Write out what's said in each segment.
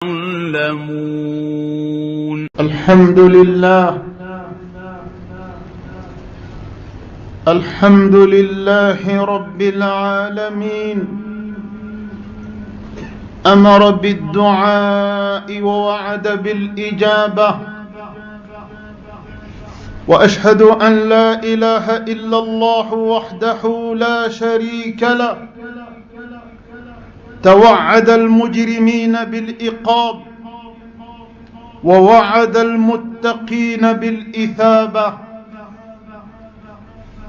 يعلمون. الحمد لله رب العالمين. أمر بالدعاء ووعد بالإجابة، وأشهد أن لا إله إلا الله وحده لا شريك له، توعد المجرمين بالعقاب ووعد المتقين بالإثابة،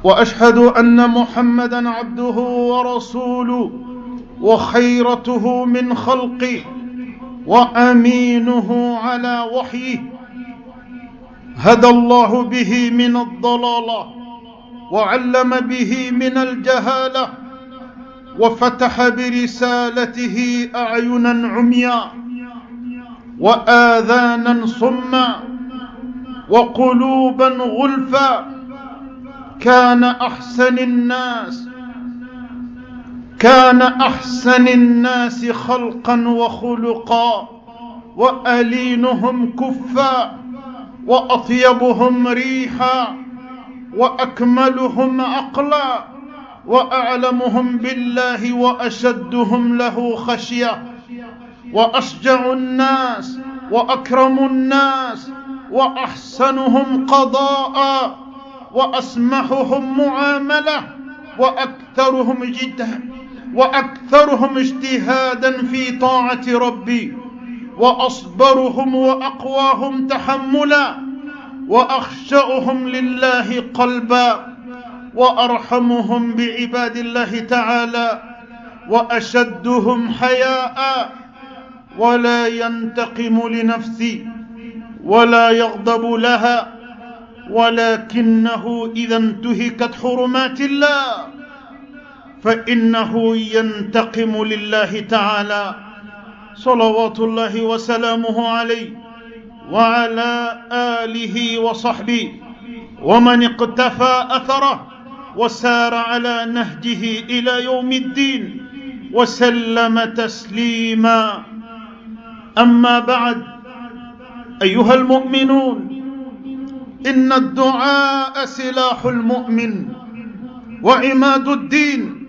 وأشهد أن محمدًا عبده ورسوله وخيرته من خلقه وأمينه على وحيه، هدى الله به من الضلالة وعلم به من الجهالة، وفتح برسالته أعينا عميا وآذانا صما وقلوبا غلفا. كان أحسن الناس خلقا وخلقا، وألينهم كفا، وأطيبهم ريحا، وأكملهم عقلا، وأعلمهم بالله وأشدهم له خشية، وأشجع الناس وأكرم الناس وأحسنهم قضاء وأسمحهم معاملة وأكثرهم اجتهادا في طاعة ربي، وأصبرهم وأقواهم تحملا، وأخشعهم لله قلبا، وأرحمهم بعباد الله تعالى، وأشدهم حياء، ولا ينتقم لنفسه ولا يغضب لها، ولكنه إذا انتهكت حرمات الله فإنه ينتقم لله تعالى، صلوات الله وسلامه عليه وعلى آله وصحبه ومن اقتفى أثره وسار على نهجه إلى يوم الدين وسلم تسليما. أما بعد، أيها المؤمنون، إن الدعاء سلاح المؤمن وعماد الدين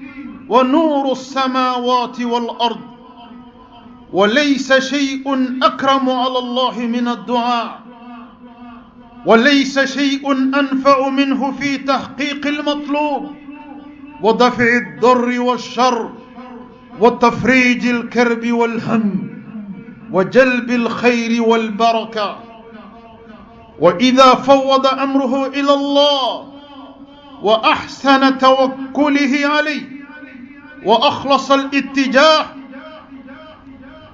ونور السماوات والأرض، وليس شيء أكرم على الله من الدعاء، وليس شيء أنفع منه في تحقيق المطلوب ودفع الضر والشر وتفريج الكرب والهم وجلب الخير والبركة. وإذا فوض أمره إلى الله وأحسن توكله عليه وأخلص الاتجاه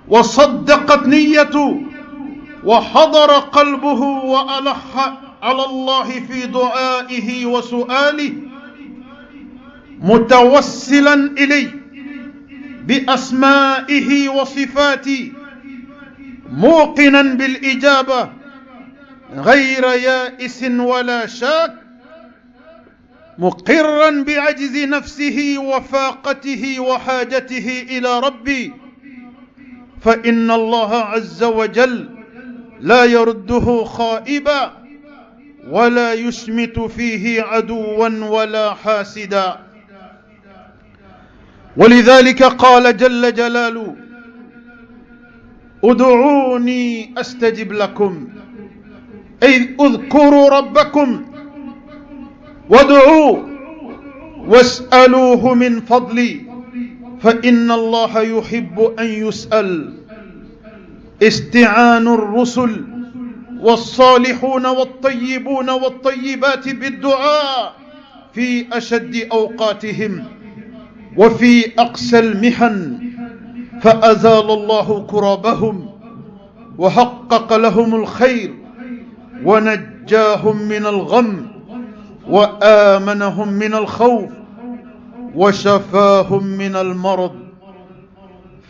وصدقت نيته وحضر قلبه وألح على الله في دعائه وسؤاله متوسلا إليه بأسمائه وصفاته، موقنا بالإجابة غير يائس ولا شاك، مقرا بعجز نفسه وفاقته وحاجته إلى ربي، فإن الله عز وجل لا يرده خائبا ولا يشمت فيه عدوا ولا حاسدا. ولذلك قال جل جلاله: ادعوني أستجب لكم، أي اذكروا ربكم وادعوه واسألوه من فضلي، فإن الله يحب أن يسأل. استعان الرسل والصالحون والطيبون والطيبات بالدعاء في أشد أوقاتهم وفي أقسى المحن، فأزال الله كربهم وحقق لهم الخير ونجاهم من الغم وآمنهم من الخوف وشفاهم من المرض.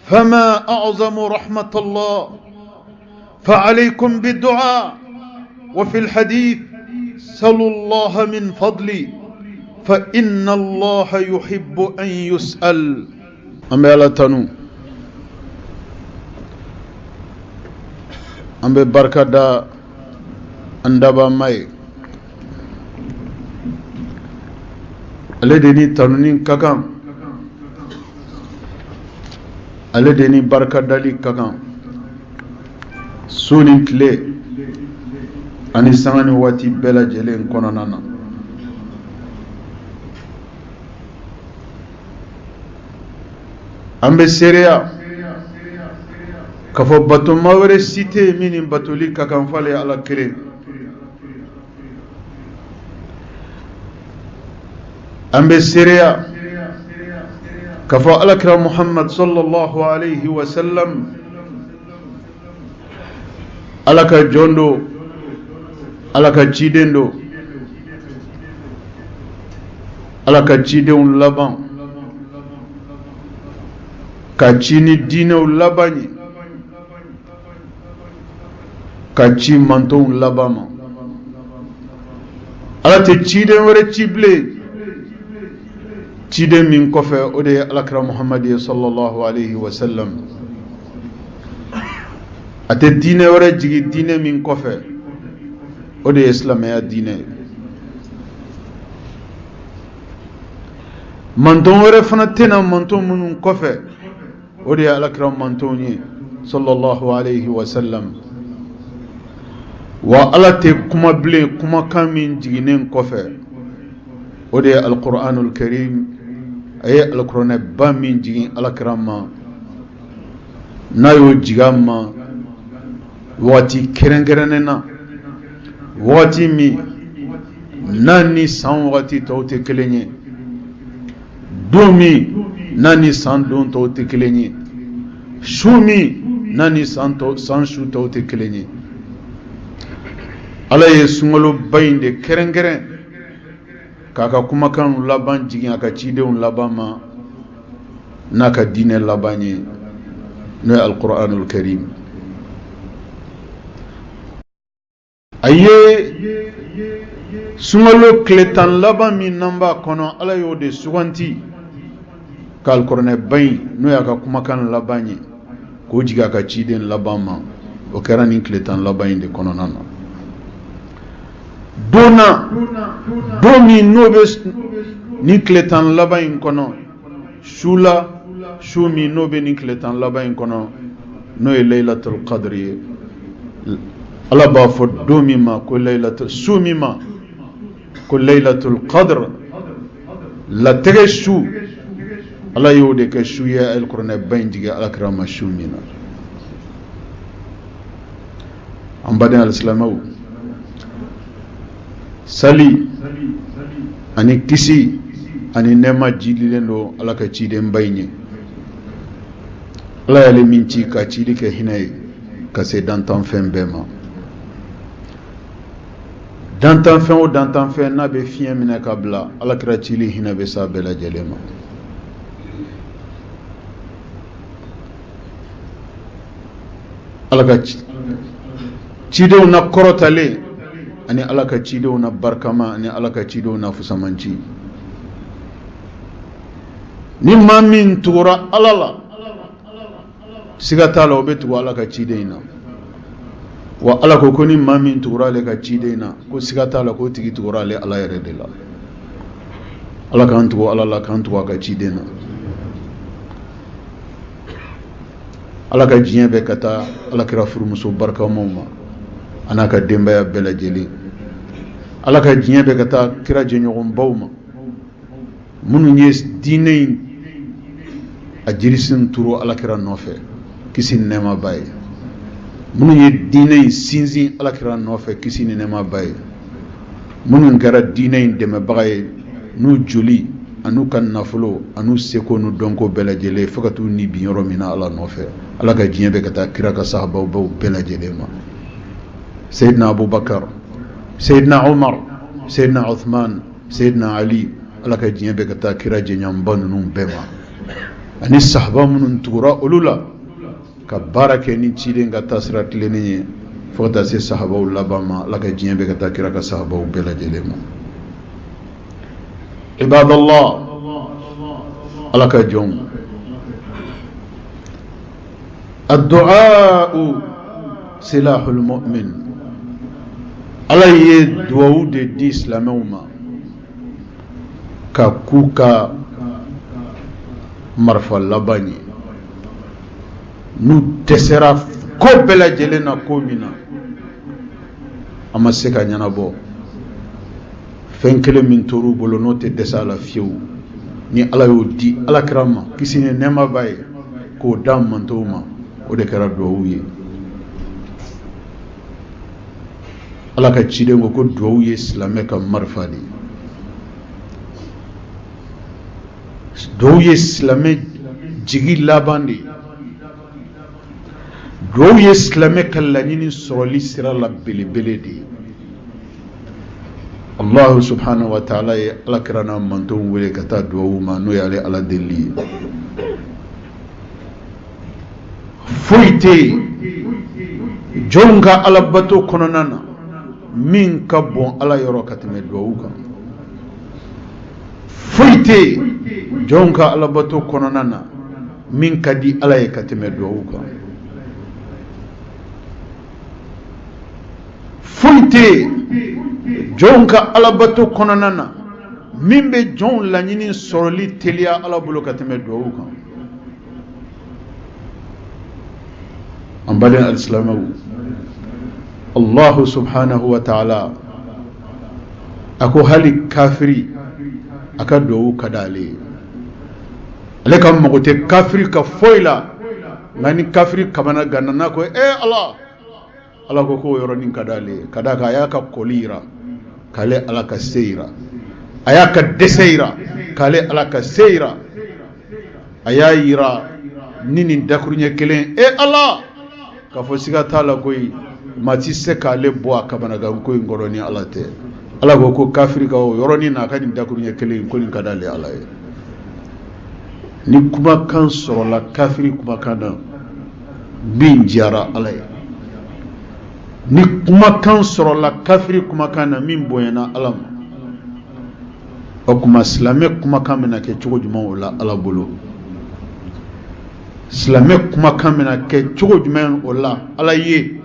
فما أعظم رحمة الله، فعليكم بالدعاء. وفي الحديث: سلوا الله من فضلي فإن الله يحب أن يسأل. أما لا تنو ambe barkada andaba mai aledeni tanunin kakan aledeni barkadali kakan sunin tile ani sangani wati bela jelen kononana ambe sereya kafo bato mawere site mini batoli kakan fale ala kere ambe sereya kafo ala kira Muhammad sallallahu alayhi wa sallam ala ka jondo ala ka cidendo ala ka cidenw laban ka cini dinew labani ka ci mantonw labama ala te ciden wɛrɛ ci bilen ciden min kɔfɛ o de ye alakira Muhammad ye sallallahu alayhi wa sallam a tɛ diinɛ wɛrɛ jigi diinɛ min kɔfɛ o de ye silamɛya diinɛ ye manton wɛrɛ fana tɛna manton minnu kɔfɛ o de ye alakira manton ye sallallahu alayhi wa sallam wa ala tɛ kuma bilen kumakan min jiginen kɔfɛ o de ye alquranul karim a ye alkuranɛ ba min jigin alakira ma n'a y'o jig'a ma waati kɛrɛnkɛrɛnnen na waati min n'a ni san waati tɔw tɛ kelen ye don min n'a ni san don tɔw tɛ kelen ye su min n'a ni san su tɔw tɛ kelen ye ala ye sunkalo ba in de kɛrɛnkɛrɛn k'a ka kumakan laban jigin a ka cidenw laban ma n'a ka diinɛ laban ye n'o ye alquranul karim a ye sunkalo tile tan laban min n'an b'a kɔnɔ ala y'o de suganti ka alkuranɛ ba in n'o y'a ka kumakan laban ye k'o jigin a ka ciden laban ma o kɛra nin tile tan laban in de kɔnɔna na don min n'o bɛ nin tile tan laban in kɔnɔ su min n'o bɛ nin tile tan laban in kɔnɔ n'o ye laylatul qadr ye ala b'a fɔ don min ma ko su min ma ko laylatul qadr latigɛ su ala y'o de kɛ su ye alkuranɛ ba in jigin alakira ma su min na an baden alisilamɛw sali ani kisi ani nɛɛma jililen don ala ka ciden ba in ye ala y'ale min ci ka cili kɛ hinɛ ye ka se dantanfɛn bɛɛ ma dantanfɛn o dantanfɛn n'a bɛ fiɲɛ minɛ ka bila alakira cili hinɛ bɛ s'a bɛɛ lajɛlen ma ala ka cidenw na kɔrɔtalen ani ala ka cidenw na barikama ani ala ka cidenw na fusamanci ni maa min tugura ala la siga t'a la o bɛ tugu ala ka ciden in na wa ala ko ni maa min tugura ale ka ciden in na ko siga t'a la k'o tigi tugura ale ala yɛrɛ de la ala k'an tugu ala la k'an tugu a ka ciden na ala ka diɲɛ bɛɛ ka taa ala kira furumuso barikamaw ma a n'a ka denbaya bɛɛ lajɛlen ala ka diɲɛ bɛɛ ka taa kira jɛɲɔgɔnbaw ma minnu ye diinɛ in a jirisin turu ala kira nɔfɛ kisi ni nɛɛma ba ye minnu ye diinɛ in sinsin ala kira nɔfɛ kisi ni nɛɛma ba ye minnu kɛra diinɛ in dɛmɛbaga ye n'u joli an'u ka nafolo an'u seko n'u dɔnko bɛɛ lajɛlen fo ka t'u ni bin yɔrɔ min na ala nɔfɛ ala ka diɲɛ bɛɛ ka taa kira ka sahabaw bɛɛ lajɛlen ma Sayyidina Abubakar, Sayyidina Umar, Sayyidina Uthman, Sayyidina Ali, ala ka diɲɛ bɛɛ ka taa kira jɛɲɔgɔnba ninnu bɛɛ ma ani sahaba minnu tugura olu la ka baara kɛ ni ciden ka taasira tilennen ye fo ka taa se sahabaw laban ma ala ka diɲɛ bɛɛ ka taa kira ka sahabaw bɛɛ lajɛlen ma ibadallah ala ka jɔnw الدعاء silahul mu'min. Allah ye duwawu de di silamɛw ma ka k'u ka marifa laban ye n'u dɛsɛra ko bɛɛ lajɛlen na ko min na a ma se ka ɲɛnabɔ fɛn kelen min tor'u bolo n'o tɛ dɛsɛ a la fiyewu ni Allah y'o di alakira ma kisi ni nɛɛma b'a ye k'o d'a mantow ma o de kɛra duwawu ye. Allah ka ciden ko duwawu ye silamɛ ka marifa de ye. Duwawu ye silamɛ jigi laban de ye. Duwawu ye silamɛ ka laɲini sɔrɔli sira la belebele de ye. Allah subhanahu wa ta'ala ye alakira n'a mantow wele ka taa duwawu ma n'o y'ale Ala deli ye. Foyi tɛ yen jɔnw ka alabato kɔnɔna na min ka bon Ala yɔrɔ ka tɛmɛ duwawu kan. Foyi tɛ yen jɔnw ka alabato kɔnɔna na min ka di Ala ye ka tɛmɛ duwawu kan. Foyi tɛ yen jɔnw ka alabato kɔnɔna na min bɛ jɔnw laɲini sɔrɔli teliya Ala bolo ka tɛmɛ duwawu kan. An baden alisilamɛw, Allah subhanahu wa ta'ala a ko hali kafiri a ka duwawu ka d'ale ye. Ale ka mago tɛ kafiri ka foyi la nka ni kafiri kamana ganna n'a ko Allah ko k'o yɔrɔnin ka d'ale ye ka d'a kan a y'a ka kɔli yira k'ale Ala ka se yira, a y'a ka dɛsɛ yira k'ale Ala ka se yira, a y'a yira ni nin dakuruɲɛ kelen Allah k'a fɔ siga t'a la koyi maa ti se k'ale bɔ a kamanagan ko in kɔrɔ ni Ala tɛ. Ala ko kafiri ka o yɔrɔnin n'a ka nin dakuruɲɛ kelen ko nin ka d'ale Ala ye. Ni kumakan sɔrɔla kafiri kumakan na min diyara Ala ye, ni kumakan sɔrɔla kafiri kumakan na min bonyana Ala ma, o kuma silamɛ kumakan bɛna kɛ cogo jumɛn o la Ala bolo? Silamɛ kumakan bɛna kɛ cogo jumɛn o la Ala ye?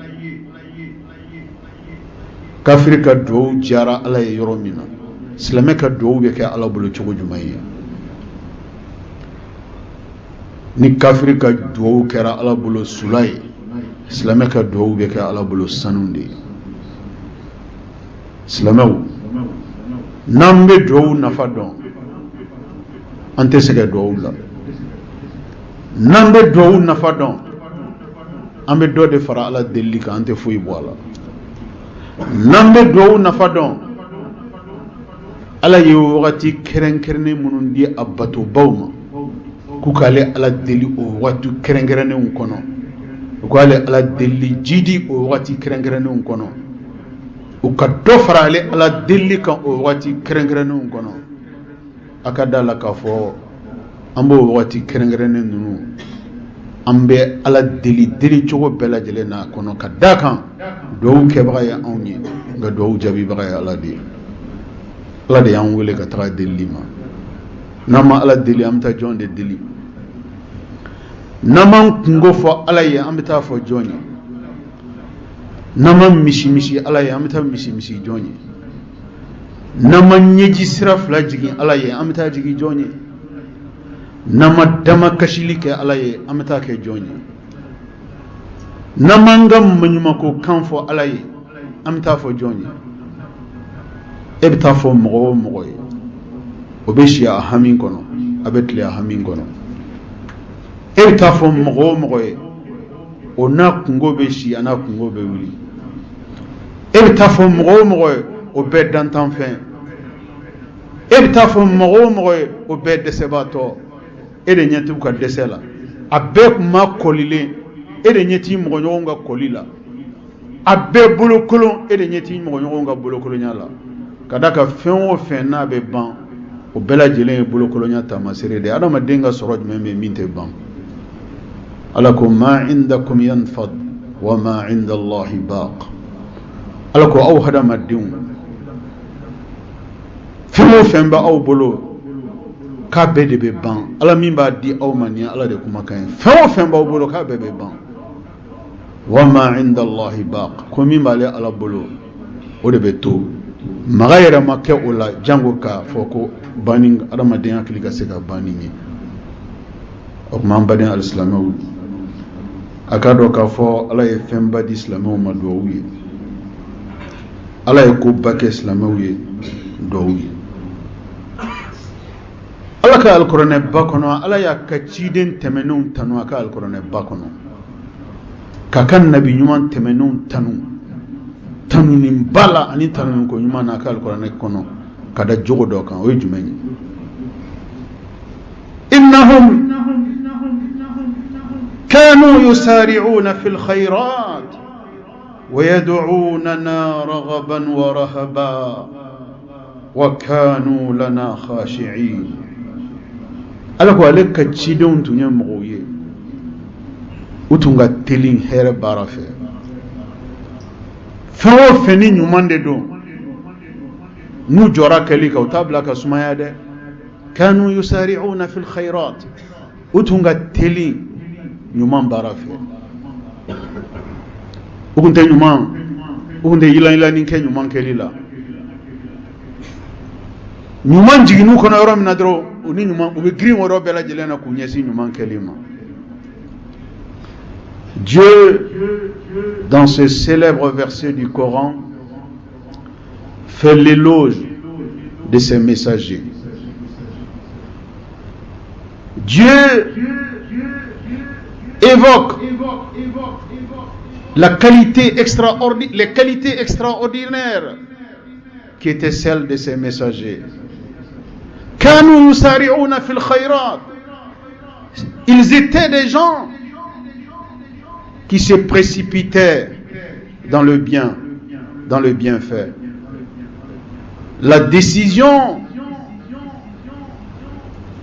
Kafiri ka duwawu diyara Ala ye yɔrɔ min na, silamɛ ka duwawu bɛ kɛ Ala bolo cogo jumɛn ye? Ni kafiri ka duwawu kɛra Ala bolo sula ye, silamɛ ka duwawu bɛ kɛ Ala bolo sanu de ye. Silamɛw, n'an bɛ duwawu nafa dɔn an tɛ sɛgɛn duwawu la. N'an bɛ duwawu nafa dɔn an bɛ dɔ de fara Ala delili kan, an tɛ foyi bɔ a la. N'an bɛ duwawu nafa dɔn Ala ye wagati kɛrɛnkɛrɛnnen minnu di a batobaw ma k'u k'ale Ala deli o wagati kɛrɛnkɛrɛnnenw kɔnɔ, u k'ale Ala deli jidi o wagati kɛrɛnkɛrɛnnenw kɔnɔ, u ka dɔ fara ale Ala deli kan o wagati kɛrɛnkɛrɛnnenw kɔnɔ. A ka da la k'a fɔ an b'o wagati kɛrɛnkɛrɛnnen ninnu an bɛ Ala deli cogo bɛɛ lajɛlen na kɔnɔ, ka da kan duwawu kɛbaga ye anw ye nka duwawu jaabibaga ye Ala de ye. Ala de y'an wele ka taga delili ma. N'an ma Ala deli an bɛ taa jɔn de deli? N'an m'an kungo fɔ Ala ye an bɛ taa fɔ jɔn ye? N'an ma misi Ala ye an bɛ taa misi jɔn ye? N'an ma ɲɛji sira fila jigin Ala ye an bɛ taa jigin jɔn ye? N'an ma dama kasili kɛ Ala ye an bɛ taa kɛ jɔn ye? N'an m'an ka maɲumako kan fɔ Ala ye an bɛ taa fɔ jɔn ye? E bɛ taa fɔ mɔgɔ o mɔgɔ ye, o bɛ si a hami kɔnɔ, a bɛ tile a hami kɔnɔ. E bɛ taa fɔ mɔgɔ o mɔgɔ ye, o n'a kungo bɛ si a n'a kungo bɛ wuli. E bɛ taa fɔ mɔgɔ o mɔgɔ ye, o bɛɛ dantanfɛn. E bɛ taa fɔ mɔgɔ o mɔgɔ ye, o bɛɛ dɛsɛbaatɔ. E de ɲɛ t'u ka dɛsɛ la, a bɛɛ tun ma kɔlilen, e de ɲɛ t'i mɔgɔɲɔgɔn ka kɔli la, a bɛɛ bolokolon, e de ɲɛ t'i mɔgɔɲɔgɔn ka bolokolonya la. Ka da ka fɛn o fɛn n'a bɛ ban, o bɛɛ lajɛlen ye bolokolonya taamasere de ye. Adamaden ka sɔrɔ jumɛn bɛ min tɛ ban? Ala ko ma indakum yanfad wa ma inda Allahi baq. Ala ko aw hadamadenw, fɛn o fɛn bɛ aw bolo k'a bɛɛ de bɛ ban. Ala min b'a di aw ma ni Ala de kumakan ye. Fɛn o fɛn b'aw bolo k'a bɛɛ bɛ ban. wama inda Allahi baq ko min b'ale ala bolo o de bɛ to maga yɛrɛ ma kɛ o la jango k'a fɔ ko banni adamadenya hakili ka se ka banni ye. O tuma an baden alisilamɛw a k'a dɔn k'a fɔ ala ye fɛnba di silamɛw ma duwawu ye, ala ye koba kɛ silamɛw ye duwawu ye. ala ka alikuranɛ ba kɔnɔ ala y'a ka ciden tɛmɛnenw tanu a ka alikuranɛ ba kɔnɔ, k'a ka nabi ɲuman tɛmɛnenw tanunin ba la ani tanunin ko ɲuman na a ka alikuranɛ kɔnɔ ka da jogo dɔ kan. O ye jumɛn ye? innahum كانوا يسارعون في الخيرات ويدعوننا رغبا ورهبا وكانوا لنا خاشعين. ala ko ale ka cidenw tun ye mɔgɔw ye u tun ka teli hɛrɛ baara fɛ, fɛn o fɛn ni ɲuman de don n'u jɔra kɛli kan u t'a bila ka sumaya dɛ. كانوا يسارعون في الخيرات u tun ka teli ɲuman baara fɛ, u tun tɛ yilan-yilanni kɛ ɲuman kɛli la. ɲuman jiginnu kɔnɔ yɔrɔ min na dɔrɔn u bɛ girin o yɔrɔ bɛɛ lajɛlen na k'u ɲɛsin ɲuman kɛli ma. Dieu, dans ce célèbre verset du Coran, fait l'éloge de ses messagers. Dieu évoque les qualités extraordinaires qui étaient celles de ses messagers. كانوا يسارعون في الخيرات. Ils étaient des gens qui se précipitaient dans le bien, dans le bienfait. La décision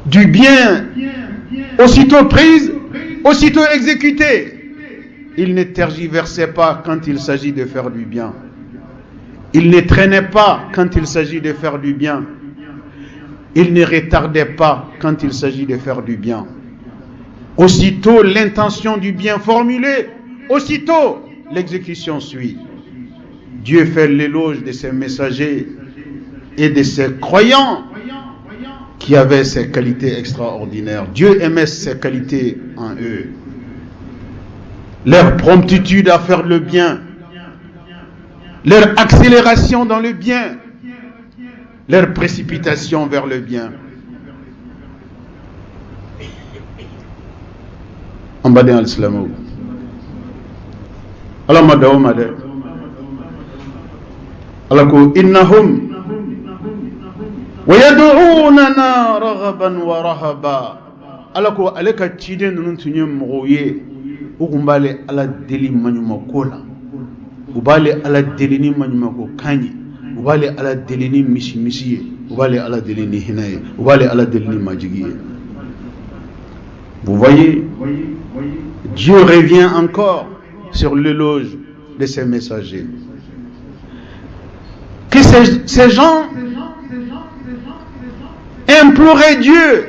du bien, aussitôt prise, aussitôt exécutée. Il ne tergiversait pas quand il s'agit de faire du bien. Il ne traînait pas quand il s'agit de faire du bien. Il ne retardait pas quand il s'agit de faire du bien. Aussitôt l'intention du bien formulée, aussitôt l'exécution suit. Dieu fait l'éloge de ses messagers et de ses croyants qui avaient ces qualités extraordinaires. Dieu aimait ces qualités en eux. Leur promptitude à faire le bien, leur accélération dans le bien, leur précipitation vers le bien. En bas de l'islam. Allah m'a dit, Allah ko innahum ويدعوننا رغبا ورهبا. ala ko ale ka ciden ninnu tun ye mɔgɔw ye u kun b'ale ala deli maɲumako la, u b'ale ala deli ni maɲumako kan ye, u b'ale ala deli ni misi ye, u b'ale ala deli ni hinɛ ye, u b'ale ala deli ni majigi ye. Vous voyez, Dieu revient encore sur l'éloge de ses messagers. Que ces gens imploraient Dieu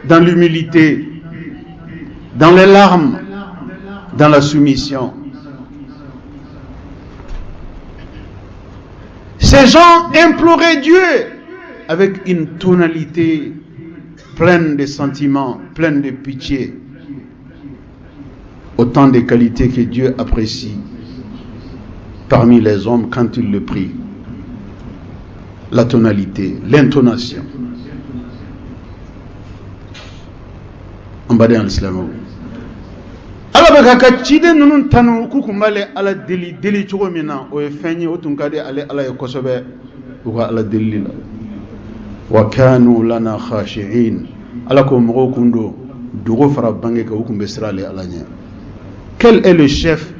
dans l'humilité, dans les larmes, dans la soumission. Ces gens imploraient Dieu avec une tonalité pleine de sentiments, pleine de pitié. Autant de qualités que Dieu apprécie parmi les hommes quand il le prie. La tonalité, l'intonation. En bas de l'islam. Allah baka ka ciden nunun tanu ku kumbale ala deli cogo min na o ye fɛn ye o tun ka di ale ala ye kosɛbɛ u ka ala deli la. Wa kanu lana khashi'in. Ala ko mɔgɔw kun do dogo fara bange ka u kun bɛ siran ale ala ɲɛ. Quel est le chef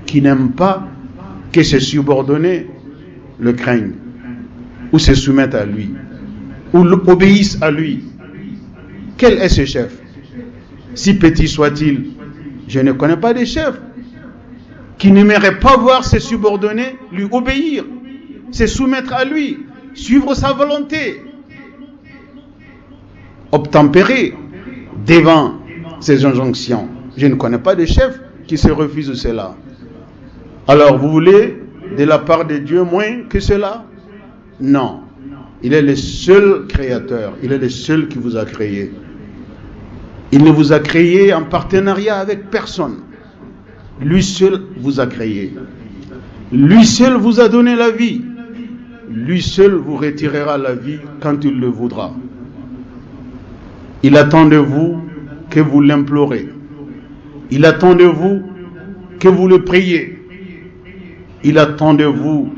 qui n'aime pas que ses subordonnés le craignent ou se soumettent à lui ou obéissent à lui? Quel est ce chef? Si petit soit-il, je ne connais pas de chef qui n'aimerait pas voir ses subordonnés lui obéir, se soumettre à lui, suivre sa volonté, obtempérer devant ses injonctions. Je ne connais pas de chef qui se refuse cela. Alors vous voulez de la part de Dieu moins que cela? Non. Il est le seul créateur. Il est le seul qui vous a créé. Il ne vous a créé en partenariat avec personne. Lui seul vous a créé. Lui seul vous a donné la vie. Lui seul vous retirera la vie quand il le voudra. Il attend de vous que vous l'implorez. Il attend de vous que vous le priez. Il attend de vous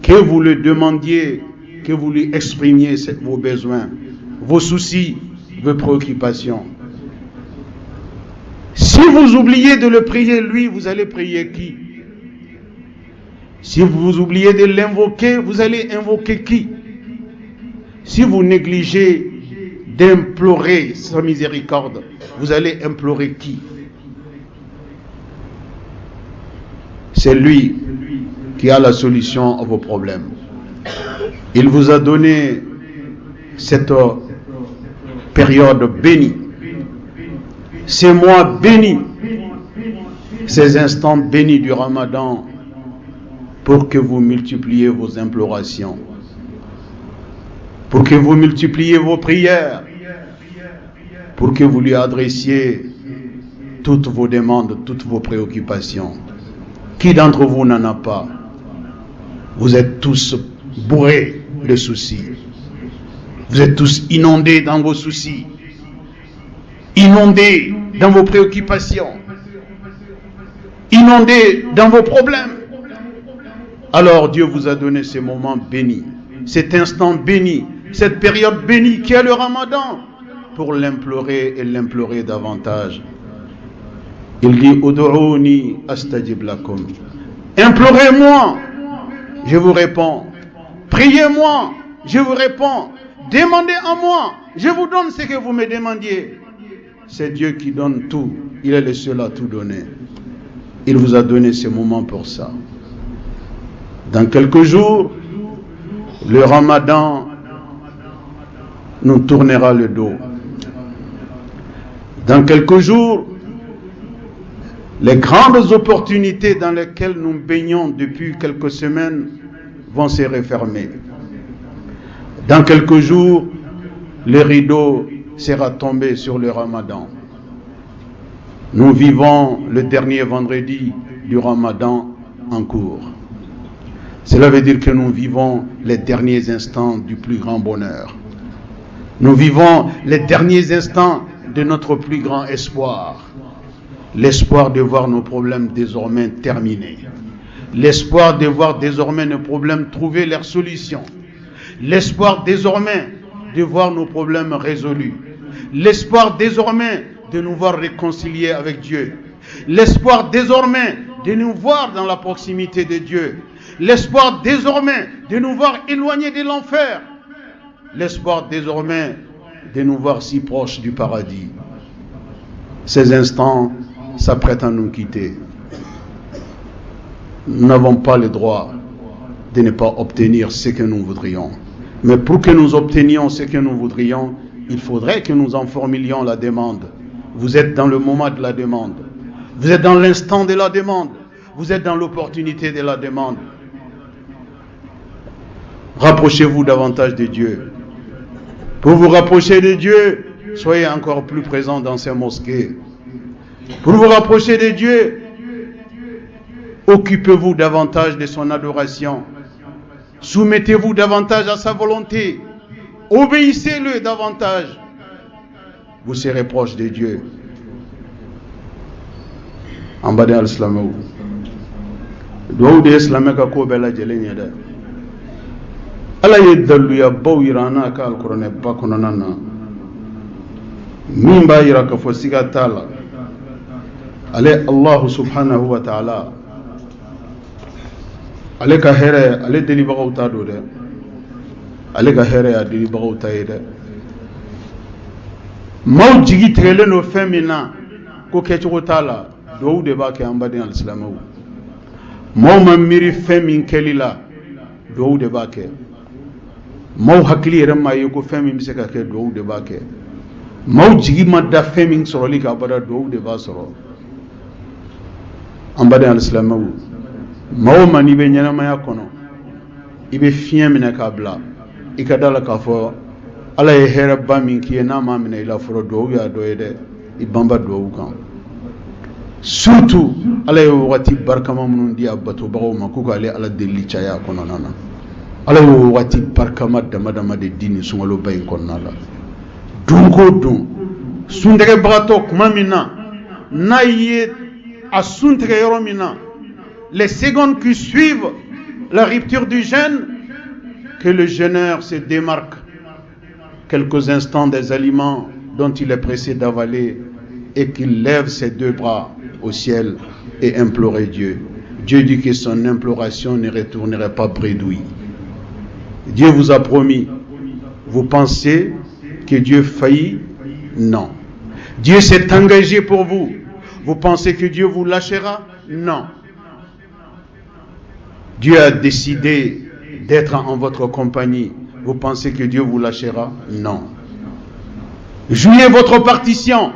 que vous le demandiez, que vous lui exprimiez vos besoins, vos soucis, vos préoccupations. Si vous oubliez de le prier lui, vous allez prier qui? Si vous oubliez de l'invoquer, vous allez invoquer qui? Si vous négligez d'implorer sa miséricorde, vous allez implorer qui? C'est lui qui a la solution à vos problèmes. Il vous a donné cette période bénie, ces mois bénis, ces instants bénis du Ramadan, pour que vous multipliez vos implorations, pour que vous multipliez vos prières, pour que vous lui adressiez toutes vos demandes, toutes vos préoccupations. Qui d'entre vous n'en a pas? Vous êtes tous bourrés de soucis. Vous êtes tous inondés dans vos soucis, inondés dans vos préoccupations, inondés dans vos problèmes. Alors Dieu vous a donné ces moments bénis, cet instant béni, cette période bénie qui est le Ramadan, pour l'implorer et l'implorer davantage. Il dit Ud'ouni astajib lakum. Implorez-moi, je vous réponds. Priez-moi, je vous réponds. Demandez à moi, je vous donne ce que vous me demandiez. C'est Dieu qui donne tout. Il est le seul à tout donner. Il vous a donné ce moment pour ça. Dans quelques jours, le Ramadan nous tournera le dos. Dans quelques jours, les grandes opportunités dans lesquelles nous baignons depuis quelques semaines vont se refermer. Dans quelques jours, le rideau sera tombé sur le Ramadan. Nous vivons le dernier vendredi du Ramadan en cours. Cela veut dire que nous vivons les derniers instants du plus grand bonheur. Nous vivons les derniers instants de notre plus grand espoir. L'espoir de voir nos problèmes désormais terminés. L'espoir de voir désormais nos problèmes trouver leur solution. L'espoir désormais de voir nos problèmes résolus. L'espoir désormais de nous voir réconciliés avec Dieu. L'espoir désormais de nous voir dans la proximité de Dieu. L'espoir désormais de nous voir éloignés de l'enfer. L'espoir désormais de nous voir si proches du paradis. Ces instants s'apprêtent à nous quitter. Nous n'avons pas le droit de ne pas obtenir ce que nous voudrions. Mais pour que nous obtenions ce que nous voudrions, il faudrait que nous en formulions la demande. Vous êtes dans le moment de la demande. Vous êtes dans l'instant de la demande. Vous êtes dans l'opportunité de la demande. Rapprochez-vous davantage de Dieu. Pour vous rapprocher de Dieu, soyez encore plus présents dans ces mosquées. Pour vous rapprocher de Dieu, occupez-vous davantage de son adoration. Soumettez-vous davantage à sa volonté. Obéissez-le davantage. Vous serez proche de Dieu. En bas de l'islam. Doa de l'islam ka ko bela jelenya da. Ala yedallu ya bawirana ka alquran ba konana. Min ba yira ka fosiga tala. Ale Allah subhanahu wa ta'ala. Ale ka here ale deli bagaw ta do de. Ale ka here ya deli bagaw ta yede. Maw jigi tigele no femina ko kecho tala do de ba ke ambade al-islamu. Maw mamiri femin kelila do de ba ke. Maw hakli remma yego femin biseka ke do de ba ke. Maw jigi madda femin soroli ka bada do de ba soro. Ambade al-Islamu. Mahoma ni be nyanamaya kono. Ibe fiyen mine kabla. Ikadala kafo. Ala ye hera ba min kiye na ma mine ila foro do ya do yede. Ibamba do kan. Surtout ala ye wati barkama munun di abato bawo makuka ale ala deli chaya kono nana. Ala ye wati barkama dama de dini sungalo bayin kono nala. Dunko dun. Sundege bagato kuma mina. Na ye a sundege yoro mina. Les secondes qui suivent la rupture du jeûne, que le jeûneur se démarque quelques instants des aliments dont il est pressé d'avaler et qu'il lève ses deux bras au ciel et implorer Dieu. Dieu dit que son imploration ne retournerait pas bredouille. Dieu vous a promis. Vous pensez que Dieu faillit? Non. Dieu s'est engagé pour vous. Vous pensez que Dieu vous lâchera? Non. Dieu a décidé d'être en votre compagnie. Vous pensez que Dieu vous lâchera? Non. Jouez votre partition.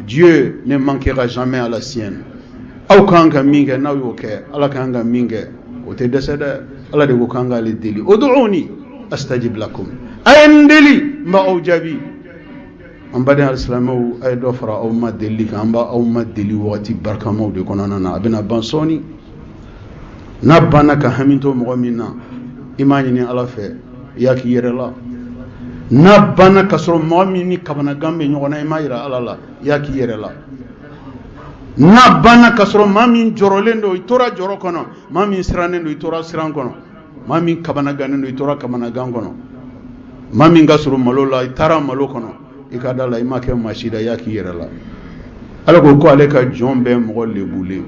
Dieu ne manquera jamais à la sienne. Aukanga minge na yoke, ala kanga minge, ote desede, ala de wukanga le deli. Oduuni astajib lakum. Ayendeli ma aujabi. Ambade al-Islamu ay dofra aw ma deli kamba aw ma deli wati barkamaw de konana na abena bansoni. Na bana ka haminto mogomina imani ni ala fe yaki yerela. Na bana kasoro mogomini kabana gambe nyogona imayira ala la yaki yerela. Na bana kasoro mami jorolendo itora joro kono, mami siranendo itora siran kono, mami kabana ganendo itora kabana gan kono, mami ngasoro malola itara malo kono, ikadala imake mashida yaki yerela. Ala ko aleka jombe mo lebule.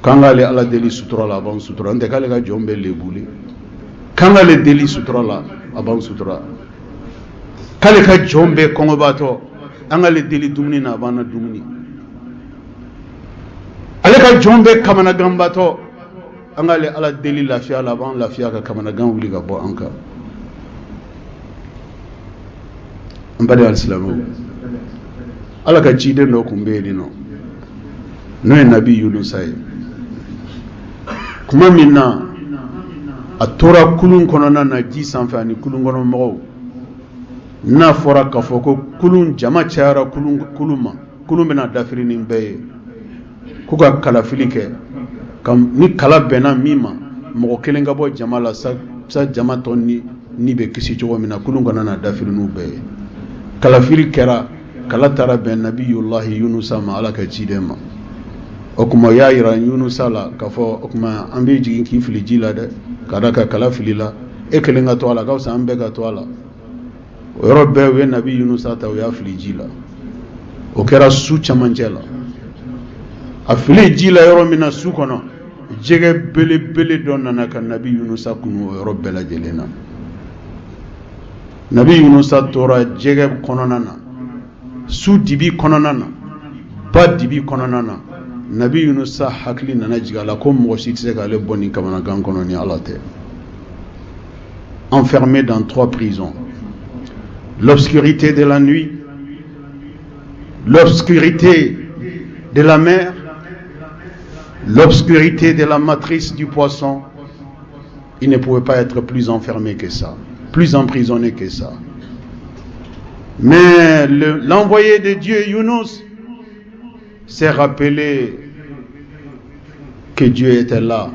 Kangale ala deli sutura la avant sutura, ante kale ka jombe lebule. Kangale deli sutura la avant sutura. Kale ka jombe kongobato. Angale deli dumuni na bana dumuni. Ale ka jombe kamana gambato. Angale ala deli lafia la ban lafia ka kamana gam wuli ka bo anka. Ambade al-Islamu. Ala ka jide no kumbe no. No nabi Yunus ay. Kuma minna atora kulun kono na ji sanfa ni kulun kono mo. Na fora ka foko kulun jama chara kulun bena dafiri ni be kuka kala filike kam ni kala bena mima mo kelen ga bo jama la sa jama tonni ni be kisi jogo mina kulun gona na dafiri nu be kala fili kera kala tara ben nabiyullah Yunus ma ala ka jidema okuma ya ira Yunus ala ka fo okuma ambe jigin ki fili jila de kada ka kala filila e kelen ga to ala ka sa ambe ga to ala Europe we nabi Yunus ata ya flijila o kera su chamanjela a flijila yoro mina su kono jege bele donna na kan nabi Yunus kunu Europe la jelena nabi Yunus tora jege kononana su dibi kononana ba dibi kononana nabi Yunus hakli nana jigala ko mo sitse ga le boni kamana gan kono ni alate enfermé dans 3 prisons. L'obscurité de la nuit, l'obscurité de la mer, l'obscurité de la matrice du poisson. Il ne pouvait pas être plus enfermé que ça, plus emprisonné que ça. Mais l'envoyé de Dieu, Yunus, s'est rappelé que Dieu était là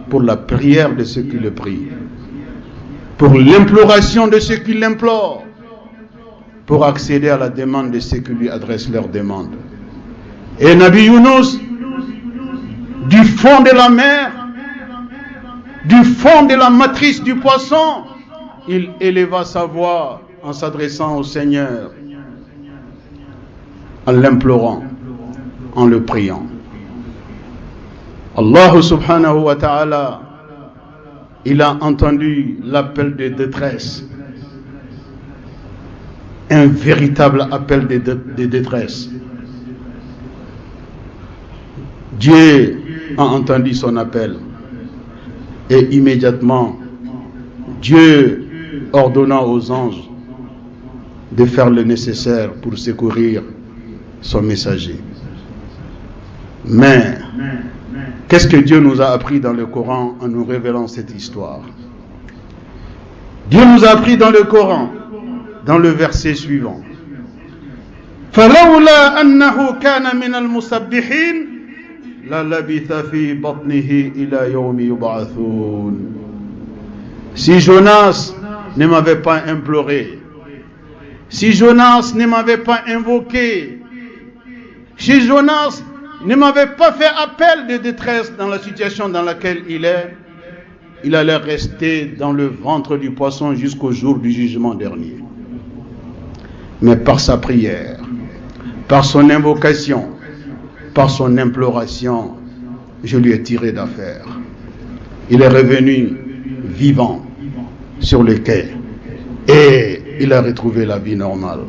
pour la prière de ceux qui le prient, pour l'imploration de ceux qui l'implorent, pour accéder à la demande de ceux qui lui adressent leurs demandes. Et Nabi Yunus, du fond de la mer, du fond de la matrice du poisson, il éleva sa voix en s'adressant au Seigneur, en l'implorant, en le priant. Allah subhanahu wa ta'ala, il a entendu l'appel de détresse, un véritable appel de détresse. Dieu a entendu son appel et immédiatement Dieu ordonna aux anges de faire le nécessaire pour secourir son messager. Mais qu'est-ce que Dieu nous a appris dans le Coran en nous révélant cette histoire? Dieu nous a appris dans le Coran, dans le verset suivant. فَلَوْلَا أَنَّهُ كَانَ مِنَ الْمُسَبِّحِينَ لَلَبِثَ فِي بَطْنِهِ إِلَى يَوْمِ يُبْعَثُونَ. Si Jonas ne m'avait pas imploré, si Jonas ne m'avait pas invoqué, si Jonas ne m'avait pas fait appel de détresse dans la situation dans laquelle il est, il allait rester dans le ventre du poisson jusqu'au jour du jugement dernier. Mais par sa prière, par son invocation, par son imploration, je lui ai tiré d'affaire. Il est revenu vivant sur le quai et il a retrouvé la vie normale.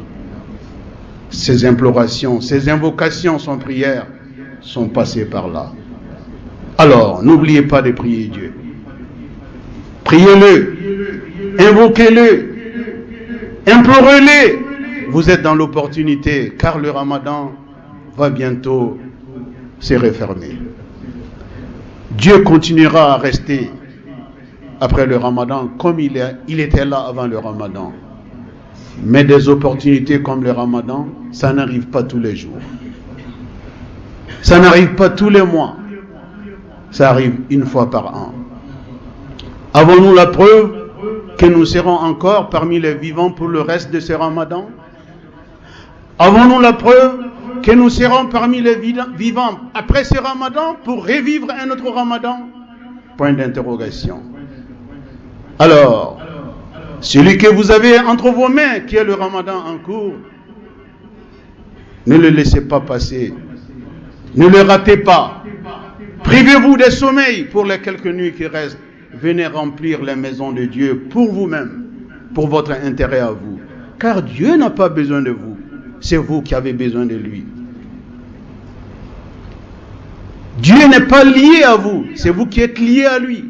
Ses implorations, ses invocations, son prière sont passées par là. Alors, n'oubliez pas de prier Dieu. Priez-le, invoquez-le, implorez-le. Vous êtes dans l'opportunité car le Ramadan va bientôt se refermer. Dieu continuera à rester après le Ramadan comme il était là avant le Ramadan. Mais des opportunités comme le Ramadan, ça n'arrive pas tous les jours. Ça n'arrive pas tous les mois. Ça arrive une fois par an. Avons-nous la preuve que nous serons encore parmi les vivants pour le reste de ce Ramadan? Avons-nous la preuve que nous serons parmi les vivants après ce Ramadan pour revivre un autre Ramadan? Point d'interrogation. Alors, celui que vous avez entre vos mains, qui est le Ramadan en cours, ne le laissez pas passer. Ne le ratez pas. Privez-vous des sommeils pour les quelques nuits qui restent. Venez remplir les maisons de Dieu pour vous-même, pour votre intérêt à vous. Car Dieu n'a pas besoin de vous. C'est vous qui avez besoin de lui. Dieu n'est pas lié à vous. C'est vous qui êtes lié à lui.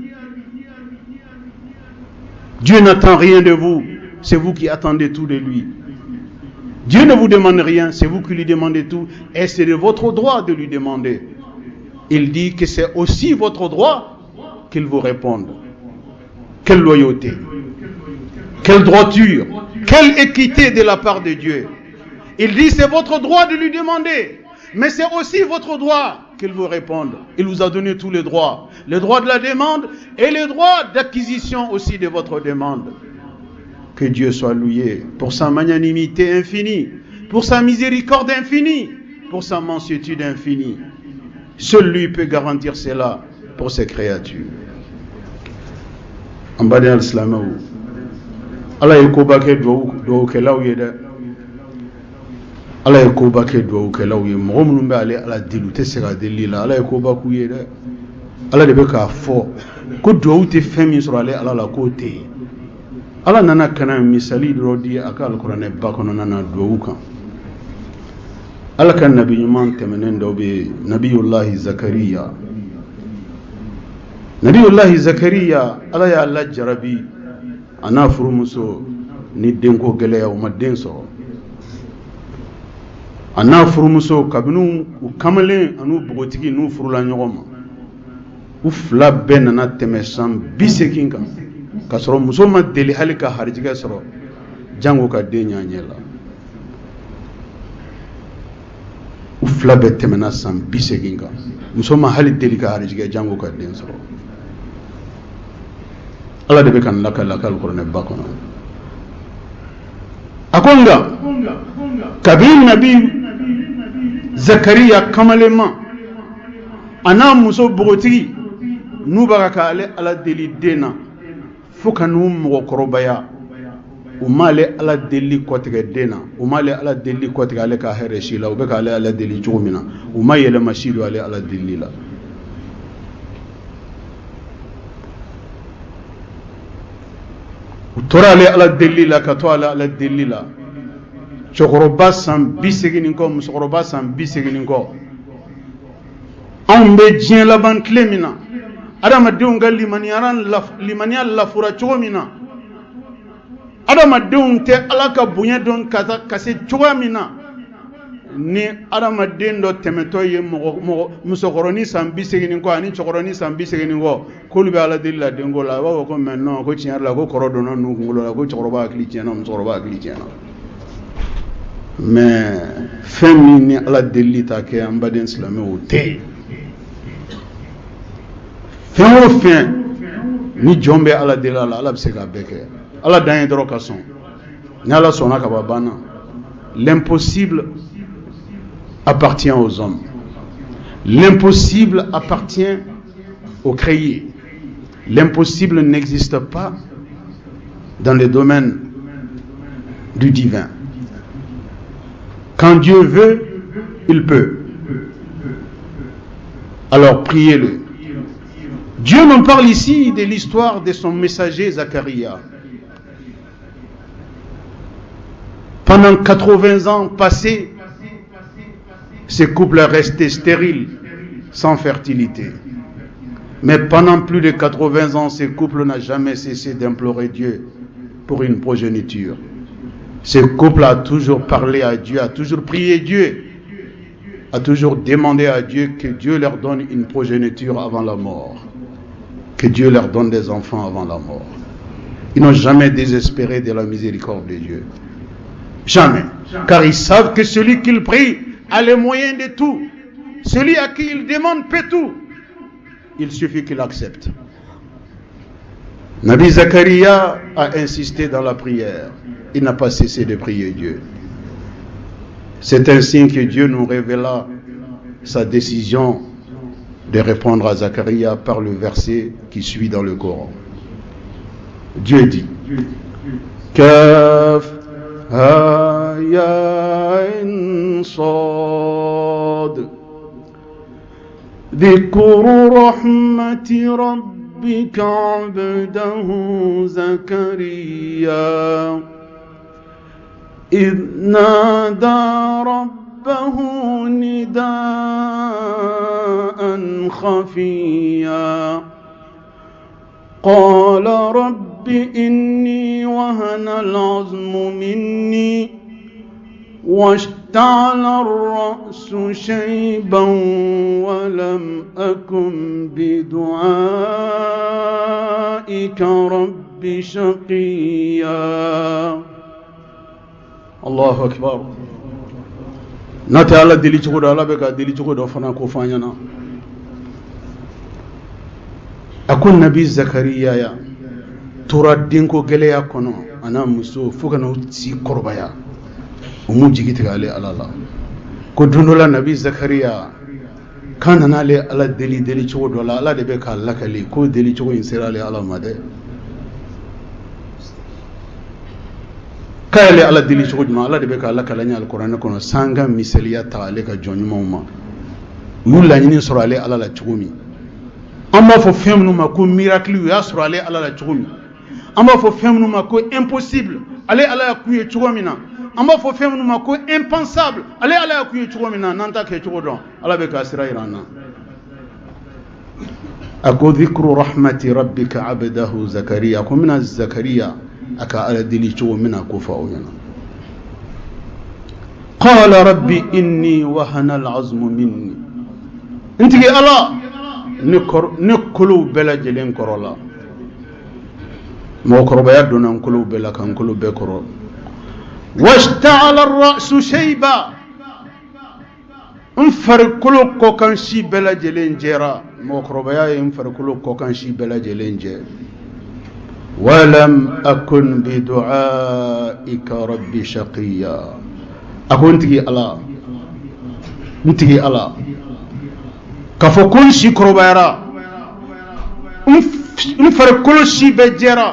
Dieu n'attend rien de vous. C'est vous qui attendez tout de lui. Dieu ne vous demande rien. C'est vous qui lui demandez tout. Et c'est de votre droit de lui demander. Il dit que c'est aussi votre droit qu'il vous réponde. Quelle loyauté, quelle droiture, quelle équité de la part de Dieu. Il dit c'est votre droit de lui demander, mais c'est aussi votre droit qu'il vous réponde. Il vous a donné tous les droits. Le droit de la demande et le droit d'acquisition aussi de votre demande. Que Dieu soit loué pour sa magnanimité infinie, pour sa miséricorde infinie, pour sa mansuétude infinie. Seul lui peut garantir cela pour ses créatures. En bas de l'islam, Allah est kobake do kelaw yeda. Allah est kobake do kelaw yeda. Mom numbe ale ala dilu te sega delila. Allah est kobaku yeda. Allah de be ka fo ko do te femi sur ale ala la côté. Allah nana kana misali do di aka alquran e bakono nana do kan. Allah kan nabi man temenen do be nabiyullah Zakariya. Nabiyullahi Zakariya, Allah ya Allah jarabi, ana furu muso ni denko geleya o ma den sɔrɔ. Ana furu muso kabinu u kamalen anu bogotigi n'u furula ɲɔgɔn ma. U fila bɛɛ nana tɛmɛ san 80 kan. Ka sɔrɔ muso ma deli hali ka harijigɛ sɔrɔ jango ka den ɲa ɲɛ la. U fila bɛɛ tɛmɛna san 80 kan. Muso ma hali deli ka harijigɛ jango ka den sɔrɔ. Allah de be kan lakal Qur'an ba kono akonga kabin nabi Zakariya kamalema ana muso bogotigi nu baga ka ale ala deli dena fukanu mo korobaya umale ala deli kotige dena umale ala deli kotige ale ka here shila ube ka ale ala deli jomina umayele mashidu ale ala deli la. Tora ale ala delila ka to ala delila chokoroba san 80 ko musokoroba san 80 ko an be diɲɛ laban tile min na adamadenw ka limaniya lafura cogo min na adamadenw tɛ ala ka bonya dɔn ka se cogoya min na ni adamaden dɔ tɛmɛtɔ ye musokɔrɔni san 80 kɔ ani cɛkɔrɔni san 80 kɔ k'olu bɛ ala deli la denko la a b'a fɔ ko mais non ko tiɲɛ yɛrɛ la ko kɔrɔ donna n'u kunkolo la ko cɛkɔrɔba hakili tiɲɛna musokɔrɔba hakili tiɲɛna mais fɛn min ni ala deli ta kɛ an baden silamɛw o tɛ fɛn o fɛn ni jɔn bɛ ala deli la ala bɛ se k'a bɛɛ kɛ ala dan ye dɔrɔn ka sɔn ni ala sɔnna ka ban banna. L'impossible appartient aux hommes. L'impossible appartient aux créés. L'impossible n'existe pas dans le domaine du divin. Quand Dieu veut, il peut. Alors priez-le. Dieu nous parle ici de l'histoire de son messager Zacharia. Pendant 80 ans passés, ce couple est resté stérile, sans fertilité. Mais pendant plus de 80 ans, ce couple n'a jamais cessé d'implorer Dieu pour une progéniture. Ce couple a toujours parlé à Dieu, a toujours prié Dieu, a toujours demandé à Dieu que Dieu leur donne une progéniture avant la mort, que Dieu leur donne des enfants avant la mort. Ils n'ont jamais désespéré de la miséricorde de Dieu. Jamais. Car ils savent que celui qu'ils prient a les moyens de tout. Celui à qui ils demandent peut tout. Il suffit qu'il accepte. Nabi Zacharia a insisté dans la prière. Il n'a pas cessé de prier Dieu. C'est ainsi que Dieu nous révéla sa décision de répondre à Zacharia par le verset qui suit dans le Coran. Dieu dit Kaf Ayn Sad Dhikru rahmati rabbika abdahu Zakaria إذ نادى ربه نداء خفيا قال رب إني وهن العظم مني واشتعل الرأس شيبا ولم أكن بدعائك رب شقيا الله أكبر نتي على دلي تقول على بك دلي تقول فنا كوفانينا أكون نبي زكريا يا ترى دينكو جليا كنو أنا مسو فوقنا تسي كربايا وموجي تقالي على الله كدرنا نبي زكريا كان أنا لي على دلي تقول ولا على دبك الله كلي كو دلي تقول إنسان على الله ماذا kayale ala dili cogo juma ala de bɛ ka ala kalanya alkuranɛ kɔnɔ sanga misaliya ta ale ka jɔn ɲumanw ma u y'u laɲini sɔrɔ ale ala la cogo min an b'a fɔ fɛn minnu ma ko miracle u y'a sɔrɔ ale ala la cogo min an b'a fɔ fɛn minnu ma ko impossible ale ala y'a k'u ye cogo min na an b'a fɔ fɛn minnu ma ko impensable ale ala y'a k'u ye cogo min na n'an ta kɛ cogo dɔn ala bɛ k'a sira yira an na a ko dhikru rahmati rabbika abdahu Zakariya a ko mina Zakariya aka ala dili cogo mina ko fa o yana qala rabbi inni wahana al'azmu minni intigi ala ne kolo bɛɛ lajɛlen kɔrɔ la mɔgɔkɔrɔbaya donna n kolo bɛɛ la ka n kolo bɛɛ kɔrɔ washta'ala ar-ra'su shayba n farikolo kɔkan si bɛɛ lajɛlen jɛra mɔgɔkɔrɔbaya ye n farikolo kɔkan si bɛɛ lajɛlen jɛ ولم أكن بدعائك ربي شقيا أكون تجي الله نتجي الله كفكون شي كروبيرا نفرق كل شي بجرا